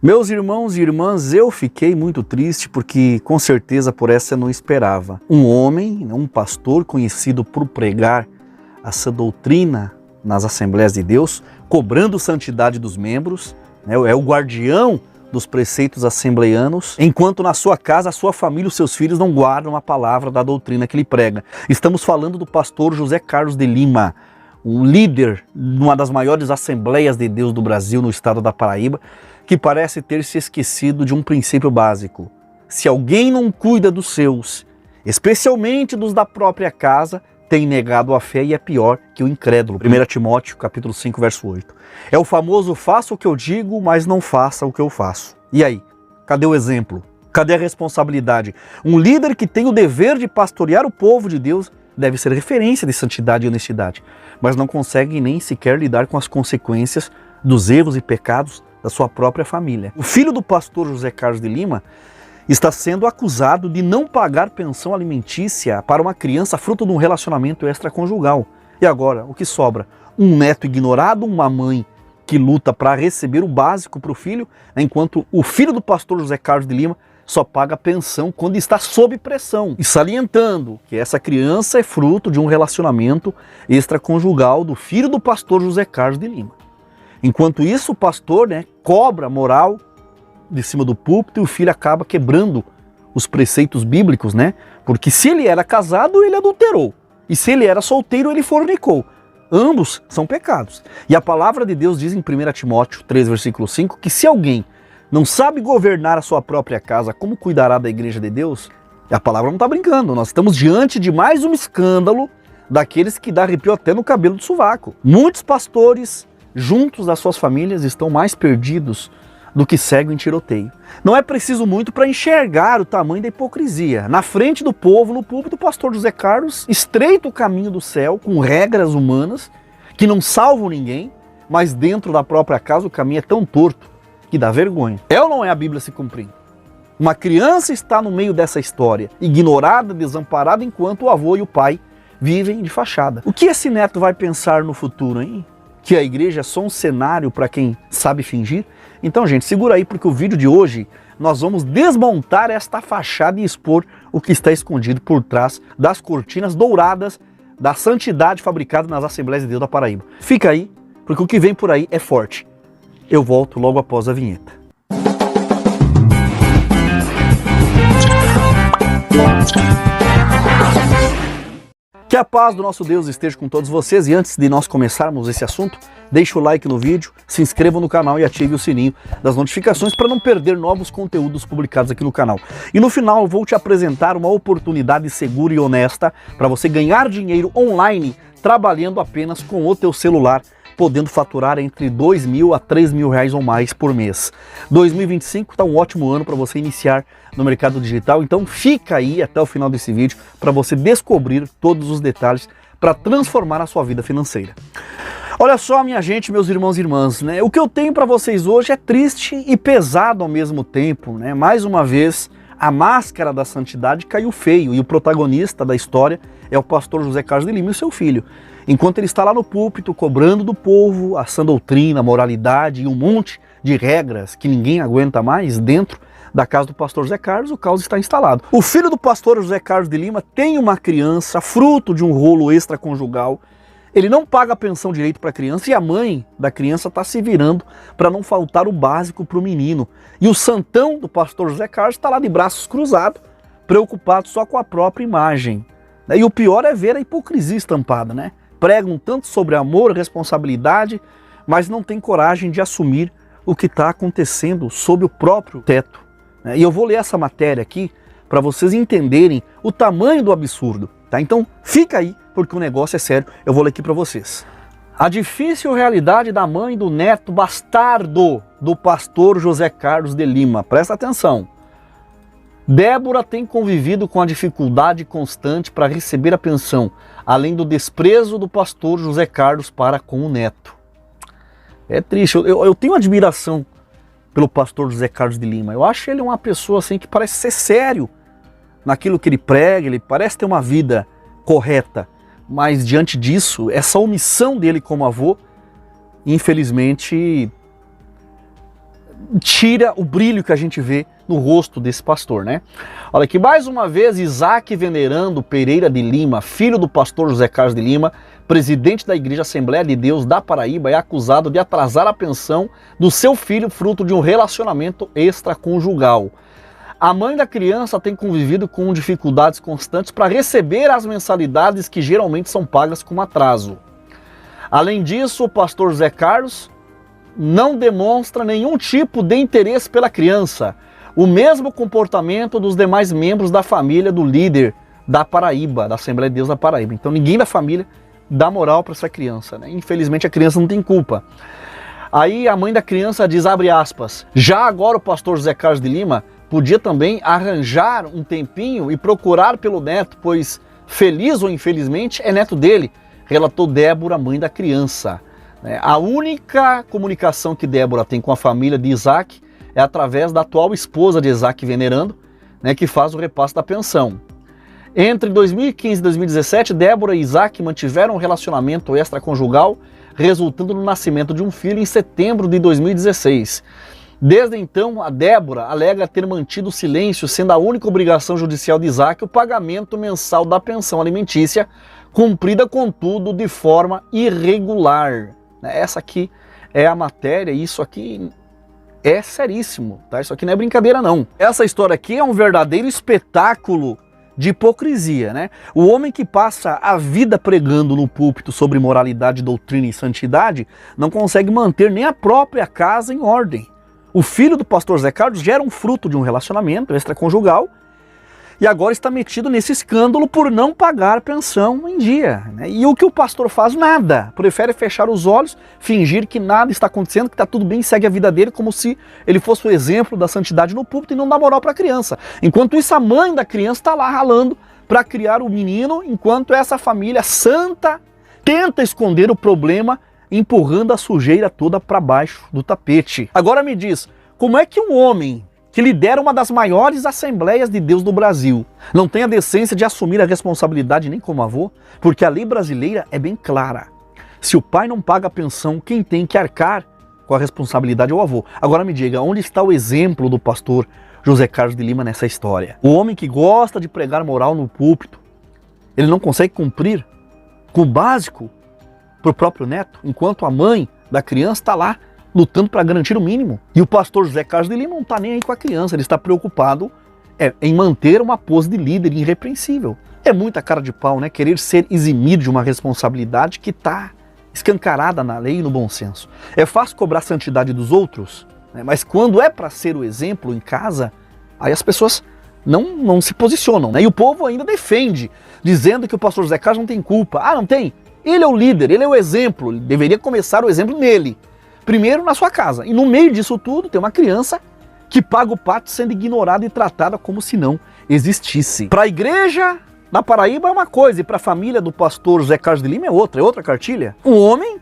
Meus irmãos e irmãs, eu fiquei muito triste porque com certeza por essa eu não esperava. Um homem, um pastor conhecido por pregar essa doutrina nas Assembleias de Deus, cobrando santidade dos membros, é o guardião dos preceitos assembleianos, enquanto na sua casa, a sua família, os seus filhos não guardam a palavra da doutrina que ele prega. Estamos falando do pastor José Carlos de Lima, um líder de uma das maiores Assembleias de Deus do Brasil, no estado da Paraíba, que parece ter se esquecido de um princípio básico. Se alguém não cuida dos seus, especialmente dos da própria casa, tem negado a fé e é pior que o incrédulo. 1 Timóteo, capítulo 5, verso 8. É o famoso faça o que eu digo, mas não faça o que eu faço. E aí? Cadê o exemplo? Cadê a responsabilidade? Um líder que tem o dever de pastorear o povo de Deus deve ser referência de santidade e honestidade, mas não consegue nem sequer lidar com as consequências dos erros e pecados da sua própria família. O filho do pastor José Carlos de Lima está sendo acusado de não pagar pensão alimentícia para uma criança fruto de um relacionamento extraconjugal. E agora, o que sobra? Um neto ignorado, uma mãe que luta para receber o básico para o filho, enquanto o filho do pastor José Carlos de Lima só paga pensão quando está sob pressão. E salientando que essa criança é fruto de um relacionamento extraconjugal do filho do pastor José Carlos de Lima. Enquanto isso, o pastor cobra moral de cima do púlpito e o filho acaba quebrando os preceitos bíblicos, Porque se ele era casado, ele adulterou. E se ele era solteiro, ele fornicou. Ambos são pecados. E a palavra de Deus diz em 1 Timóteo 3, versículo 5, que se alguém não sabe governar a sua própria casa, como cuidará da igreja de Deus? E a palavra não está brincando. Nós estamos diante de mais um escândalo daqueles que dá arrepio até no cabelo do sovaco. Muitos pastores, juntos das suas famílias, estão mais perdidos do que cego em tiroteio. Não é preciso muito para enxergar o tamanho da hipocrisia. Na frente do povo, no púlpito, o pastor José Carlos estreita o caminho do céu com regras humanas que não salvam ninguém, mas dentro da própria casa o caminho é tão torto que dá vergonha. É ou não é a Bíblia se cumprindo? Uma criança está no meio dessa história, ignorada, desamparada, enquanto o avô e o pai vivem de fachada. O que esse neto vai pensar no futuro, hein? Que a igreja é só um cenário para quem sabe fingir? Então, gente, segura aí, porque o vídeo de hoje nós vamos desmontar esta fachada e expor o que está escondido por trás das cortinas douradas da santidade fabricada nas Assembleias de Deus da Paraíba. Fica aí, porque o que vem por aí é forte. Eu volto logo após a vinheta. Que a paz do nosso Deus esteja com todos vocês, e antes de nós começarmos esse assunto, deixe o like no vídeo, se inscreva no canal e ative o sininho das notificações para não perder novos conteúdos publicados aqui no canal. E no final eu vou te apresentar uma oportunidade segura e honesta para você ganhar dinheiro online trabalhando apenas com o teu celular, podendo faturar entre R$2.000 a R$3.000 ou mais por mês. 2025 está um ótimo ano para você iniciar no mercado digital, então fica aí até o final desse vídeo para você descobrir todos os detalhes para transformar a sua vida financeira. Olha só, minha gente, meus irmãos e irmãs, o que eu tenho para vocês hoje é triste e pesado ao mesmo tempo, Mais uma vez, a máscara da santidade caiu feio e o protagonista da história é o pastor José Carlos de Lima e o seu filho. Enquanto ele está lá no púlpito cobrando do povo a sã doutrina, a moralidade e um monte de regras que ninguém aguenta mais dentro da casa do pastor José Carlos, o caos está instalado. O filho do pastor José Carlos de Lima tem uma criança fruto de um rolo extraconjugal. Ele não paga a pensão direito para a criança e a mãe da criança está se virando para não faltar o básico para o menino. E o santão do pastor José Carlos está lá de braços cruzados, preocupado só com a própria imagem. E o pior é ver a hipocrisia estampada, Pregam tanto sobre amor, responsabilidade, mas não tem coragem de assumir o que está acontecendo sob o próprio teto. E eu vou ler essa matéria aqui para vocês entenderem o tamanho do absurdo. Então fica aí, porque o negócio é sério, eu vou ler aqui para vocês. A difícil realidade da mãe do neto bastardo do pastor José Carlos de Lima. Presta atenção. Débora tem convivido com a dificuldade constante para receber a pensão, além do desprezo do pastor José Carlos para com o neto. É triste, eu tenho admiração pelo pastor José Carlos de Lima. Eu acho ele uma pessoa assim que parece ser sério naquilo que ele prega, ele parece ter uma vida correta, mas diante disso, essa omissão dele como avô, infelizmente, tira o brilho que a gente vê no rosto desse pastor, né? Olha aqui, mais uma vez, Isaac Venerando Pereira de Lima, filho do pastor José Carlos de Lima, presidente da Igreja Assembleia de Deus da Paraíba, é acusado de atrasar a pensão do seu filho fruto de um relacionamento extraconjugal. A mãe da criança tem convivido com dificuldades constantes para receber as mensalidades que geralmente são pagas com atraso. Além disso, o pastor José Carlos não demonstra nenhum tipo de interesse pela criança. O mesmo comportamento dos demais membros da família do líder da Paraíba, da Assembleia de Deus da Paraíba. Então ninguém da família dá moral para essa criança, né? Infelizmente a criança não tem culpa. Aí a mãe da criança diz, abre aspas, já agora o pastor José Carlos de Lima podia também arranjar um tempinho e procurar pelo neto, pois feliz ou infelizmente é neto dele, relatou Débora, mãe da criança. A única comunicação que Débora tem com a família de Isaac é através da atual esposa de Isaac Venerando, né, que faz o repasse da pensão. Entre 2015 e 2017, Débora e Isaac mantiveram um relacionamento extraconjugal, resultando no nascimento de um filho em setembro de 2016. Desde então, a Débora alega ter mantido o silêncio, sendo a única obrigação judicial de Isaac o pagamento mensal da pensão alimentícia, cumprida, contudo, de forma irregular. Essa aqui é a matéria, e isso aqui é seríssimo, tá? Isso aqui não é brincadeira, não. Essa história aqui é um verdadeiro espetáculo de hipocrisia, né? O homem que passa a vida pregando no púlpito sobre moralidade, doutrina e santidade não consegue manter nem a própria casa em ordem. O filho do pastor Zé Carlos já era um fruto de um relacionamento extraconjugal e agora está metido nesse escândalo por não pagar pensão em dia, né? E o que o pastor faz? Nada. Prefere fechar os olhos, fingir que nada está acontecendo, que está tudo bem, segue a vida dele como se ele fosse o exemplo da santidade no púlpito e não dá moral para a criança. Enquanto isso, a mãe da criança está lá ralando para criar o menino, enquanto essa família santa tenta esconder o problema, empurrando a sujeira toda para baixo do tapete. Agora me diz, como é que um homem que lidera uma das maiores Assembleias de Deus do Brasil não tem a decência de assumir a responsabilidade nem como avô? Porque a lei brasileira é bem clara. Se o pai não paga a pensão, quem tem que arcar com a responsabilidade é o avô. Agora me diga, onde está o exemplo do pastor José Carlos de Lima nessa história? O homem que gosta de pregar moral no púlpito, ele não consegue cumprir com o básico para o próprio neto, enquanto a mãe da criança está lá lutando para garantir o mínimo. E o pastor José Carlos de Lima não está nem aí com a criança, ele está preocupado em manter uma pose de líder irrepreensível. É muita cara de pau, né? Querer ser eximido de uma responsabilidade que está escancarada na lei e no bom senso. É fácil cobrar a santidade dos outros, né? Mas quando é para ser o exemplo em casa, aí as pessoas não se posicionam, né? E o povo ainda defende, dizendo que o pastor José Carlos não tem culpa. Ah, não tem? Ele é o líder, ele é o exemplo, ele deveria começar o exemplo nele. Primeiro na sua casa. E no meio disso tudo tem uma criança que paga o pato sendo ignorada e tratada como se não existisse. Para a igreja na Paraíba é uma coisa e para a família do pastor José Carlos de Lima é outra cartilha. Um homem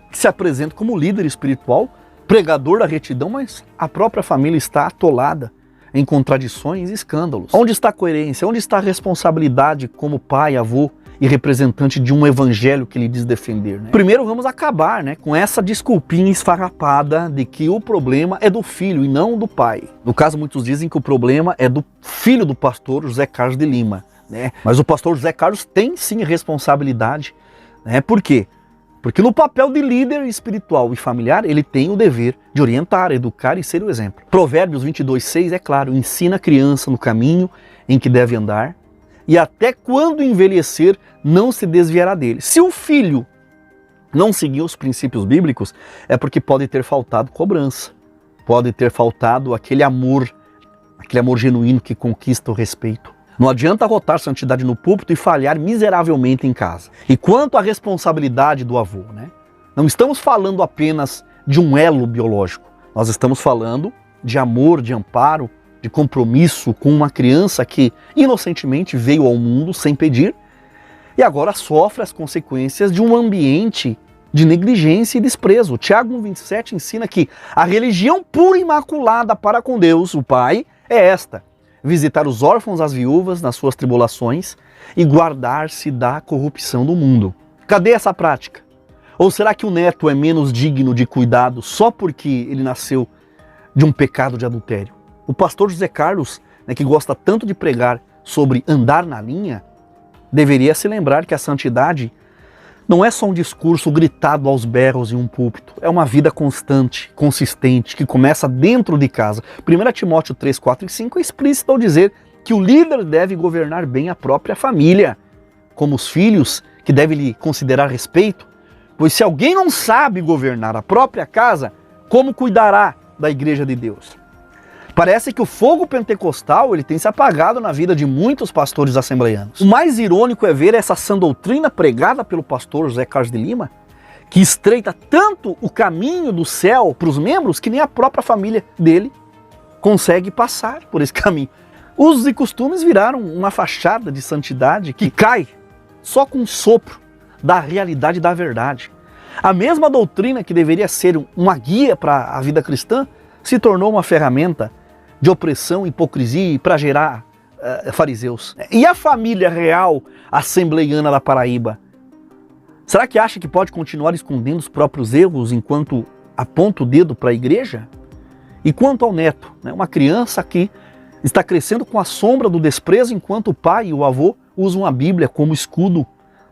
que se apresenta como líder espiritual, pregador da retidão, mas a própria família está atolada em contradições e escândalos. Onde está a coerência? Onde está a responsabilidade como pai, avô e representante de um evangelho que lhe diz defender, né? Primeiro vamos acabar, né, com essa desculpinha esfarrapada de que o problema é do filho e não do pai. No caso, muitos dizem que o problema é do filho do pastor José Carlos de Lima, né? Mas o pastor José Carlos tem sim responsabilidade, né? Por quê? Porque no papel de líder espiritual e familiar, ele tem o dever de orientar, educar e ser o exemplo. Provérbios 22:6 é claro, ensina a criança no caminho em que deve andar, e até quando envelhecer, não se desviará dele. Se o filho não seguir os princípios bíblicos, é porque pode ter faltado cobrança, pode ter faltado aquele amor genuíno que conquista o respeito. Não adianta rotar santidade no púlpito e falhar miseravelmente em casa. E quanto à responsabilidade do avô, né? Não estamos falando apenas de um elo biológico, nós estamos falando de amor, de amparo, de compromisso com uma criança que inocentemente veio ao mundo sem pedir e agora sofre as consequências de um ambiente de negligência e desprezo. Tiago 1,27 ensina que a religião pura e imaculada para com Deus, o Pai, é esta: visitar os órfãos e as viúvas nas suas tribulações e guardar-se da corrupção do mundo. Cadê essa prática? Ou será que o neto é menos digno de cuidado só porque ele nasceu de um pecado de adultério. O pastor José Carlos, né, que gosta tanto de pregar sobre andar na linha, deveria se lembrar que a santidade não é só um discurso gritado aos berros em um púlpito, é uma vida constante, consistente, que começa dentro de casa. 1 Timóteo 3, 4 e 5 é explícito ao dizer que o líder deve governar bem a própria família, como os filhos, que devem lhe considerar respeito, pois se alguém não sabe governar a própria casa, como cuidará da igreja de Deus? Parece que o fogo pentecostal ele tem se apagado na vida de muitos pastores assembleianos. O mais irônico é ver essa sã doutrina pregada pelo pastor José Carlos de Lima, que estreita tanto o caminho do céu para os membros que nem a própria família dele consegue passar por esse caminho. Usos e costumes viraram uma fachada de santidade que cai só com o sopro da realidade da verdade. A mesma doutrina que deveria ser uma guia para a vida cristã se tornou uma ferramenta de opressão, hipocrisia e para gerar fariseus. E a família real assembleiana da Paraíba? Será que acha que pode continuar escondendo os próprios erros enquanto aponta o dedo para a igreja? E quanto ao neto, né, uma criança que está crescendo com a sombra do desprezo enquanto o pai e o avô usam a Bíblia como escudo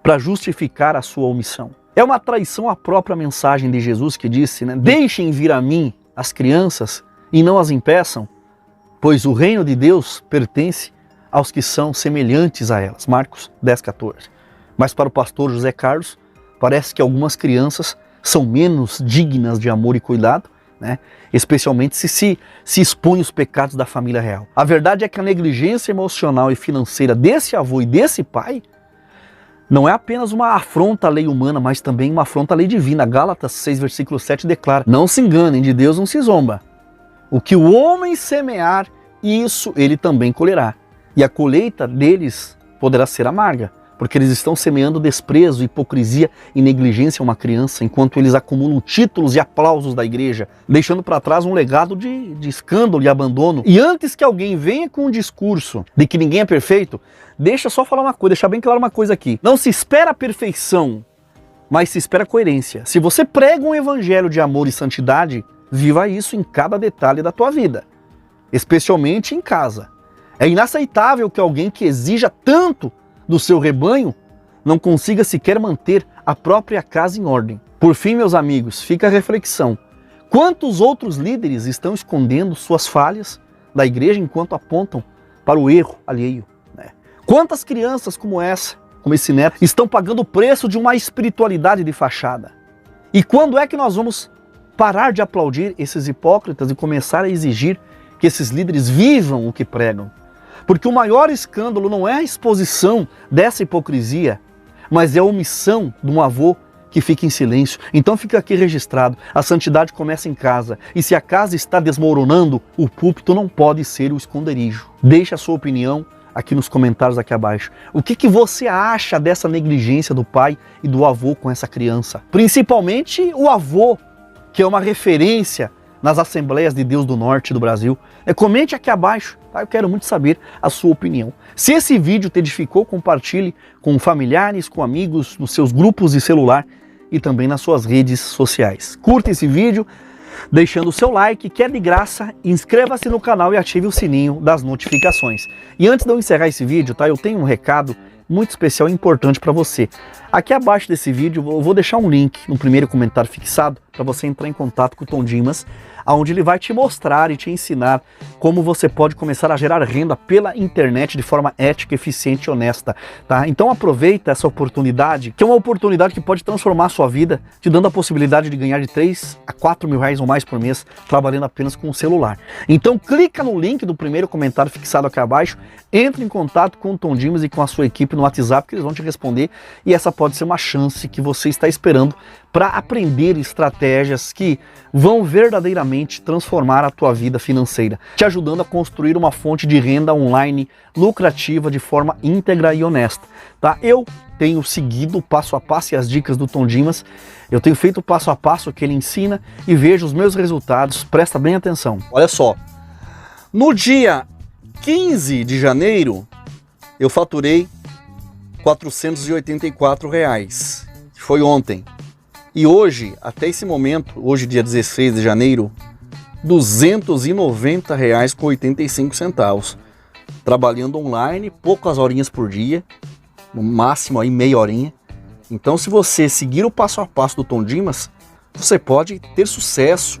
para justificar a sua omissão. É uma traição à própria mensagem de Jesus que disse, né, deixem vir a mim as crianças e não as impeçam, pois o reino de Deus pertence aos que são semelhantes a elas. Marcos 10, 14. Mas para o pastor José Carlos, parece que algumas crianças são menos dignas de amor e cuidado, né? Especialmente se expõe os pecados da família real. A verdade é que a negligência emocional e financeira desse avô e desse pai não é apenas uma afronta à lei humana, mas também uma afronta à lei divina. Gálatas 6, versículo 7 declara: não se enganem, de Deus não se zomba. O que o homem semear, isso ele também colherá. E a colheita deles poderá ser amarga, porque eles estão semeando desprezo, hipocrisia e negligência a uma criança, enquanto eles acumulam títulos e aplausos da igreja, deixando para trás um legado de escândalo e abandono. E antes que alguém venha com um discurso de que ninguém é perfeito, deixa só falar uma coisa, deixar bem claro uma coisa aqui. Não se espera a perfeição, mas se espera a coerência. Se você prega um evangelho de amor e santidade, viva isso em cada detalhe da tua vida, especialmente em casa. É inaceitável que alguém que exija tanto do seu rebanho não consiga sequer manter a própria casa em ordem. Por fim, meus amigos, fica a reflexão. Quantos outros líderes estão escondendo suas falhas da igreja enquanto apontam para o erro alheio, né? Quantas crianças como essa, como esse neto, estão pagando o preço de uma espiritualidade de fachada? E quando é que nós vamos parar de aplaudir esses hipócritas e começar a exigir que esses líderes vivam o que pregam? Porque o maior escândalo não é a exposição dessa hipocrisia, mas é a omissão de um avô que fica em silêncio. Então fica aqui registrado, a santidade começa em casa, e se a casa está desmoronando, o púlpito não pode ser o esconderijo. Deixe a sua opinião aqui nos comentários aqui abaixo. O que você acha dessa negligência do pai e do avô com essa criança? Principalmente o avô, que é uma referência nas Assembleias de Deus do Norte do Brasil. Comente aqui abaixo, tá? Eu quero muito saber a sua opinião. Se esse vídeo te edificou, compartilhe com familiares, com amigos, nos seus grupos de celular e também nas suas redes sociais. Curta esse vídeo, deixando o seu like, que é de graça, inscreva-se no canal e ative o sininho das notificações. E antes de eu encerrar esse vídeo, tá? Eu tenho um recado muito especial e importante para você. Aqui abaixo desse vídeo eu vou deixar um link no primeiro comentário fixado para você entrar em contato com o Tom Dimas, onde ele vai te mostrar e te ensinar como você pode começar a gerar renda pela internet de forma ética, eficiente e honesta, tá? Então aproveita essa oportunidade, que é uma oportunidade que pode transformar a sua vida, te dando a possibilidade de ganhar de 3 a 4 mil reais ou mais por mês, trabalhando apenas com o celular. Então clica no link do primeiro comentário fixado aqui abaixo, entre em contato com o Tom Dimas e com a sua equipe no WhatsApp, que eles vão te responder, e essa pode ser uma chance que você está esperando para aprender estratégias que vão verdadeiramente transformar a tua vida financeira, te ajudando a construir uma fonte de renda online lucrativa de forma íntegra e honesta, tá? Eu tenho seguido o passo a passo e as dicas do Tom Dimas, eu tenho feito o passo a passo que ele ensina e vejo os meus resultados, presta bem atenção. Olha só, no dia 15 de janeiro eu faturei R$484, que foi ontem. E hoje, até esse momento, hoje dia 16 de janeiro, R$ 290,85. Trabalhando online, poucas horinhas por dia, no máximo aí meia horinha. Então, se você seguir o passo a passo do Tom Dimas, você pode ter sucesso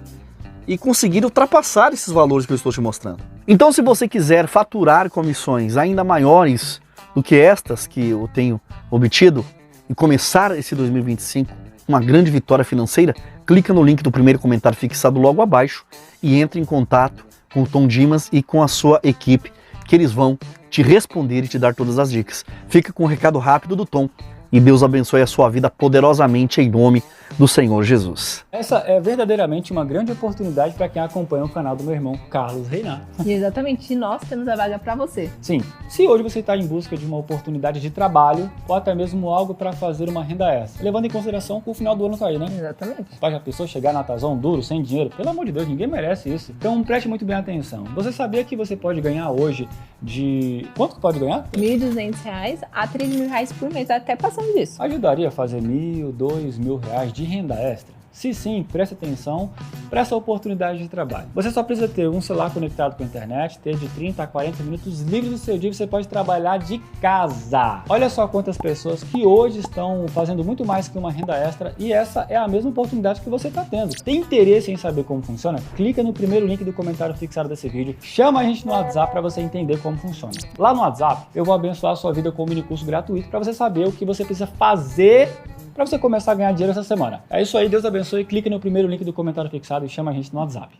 e conseguir ultrapassar esses valores que eu estou te mostrando. Então, se você quiser faturar comissões ainda maiores do que estas que eu tenho obtido e começar esse 2025 com uma grande vitória financeira, clica no link do primeiro comentário fixado logo abaixo e entre em contato com o Tom Dimas e com a sua equipe, que eles vão te responder e te dar todas as dicas. Fica com um recado rápido do Tom e Deus abençoe a sua vida poderosamente em nome do Senhor Jesus. Essa é verdadeiramente uma grande oportunidade para quem acompanha o canal do meu irmão Carlos Reinato. E exatamente, nós temos a vaga para você. Sim, se hoje você está em busca de uma oportunidade de trabalho ou até mesmo algo para fazer uma renda extra, levando em consideração que o final do ano tá aí, né? Exatamente. Para a pessoa chegar na Tazão duro, sem dinheiro, pelo amor de Deus, ninguém merece isso. Então preste muito bem atenção. Você sabia que você pode ganhar hoje de... Quanto que pode ganhar? R$ 1.200 a R$ 3.000 por mês, até passando disso. Ajudaria a fazer R$ 1.000, R$ 2.000 de renda extra? Se sim, preste atenção para essa oportunidade de trabalho. Você só precisa ter um celular conectado com a internet, ter de 30 a 40 minutos livres do seu dia, você pode trabalhar de casa. Olha só quantas pessoas que hoje estão fazendo muito mais que uma renda extra e essa é a mesma oportunidade que você está tendo. Tem interesse em saber como funciona? Clica no primeiro link do comentário fixado desse vídeo, chama a gente no WhatsApp para você entender como funciona. Lá no WhatsApp, eu vou abençoar a sua vida com um mini curso gratuito para você saber o que você precisa fazer para você começar a ganhar dinheiro essa semana. É isso aí, Deus abençoe. Clique no primeiro link do comentário fixado e chama a gente no WhatsApp.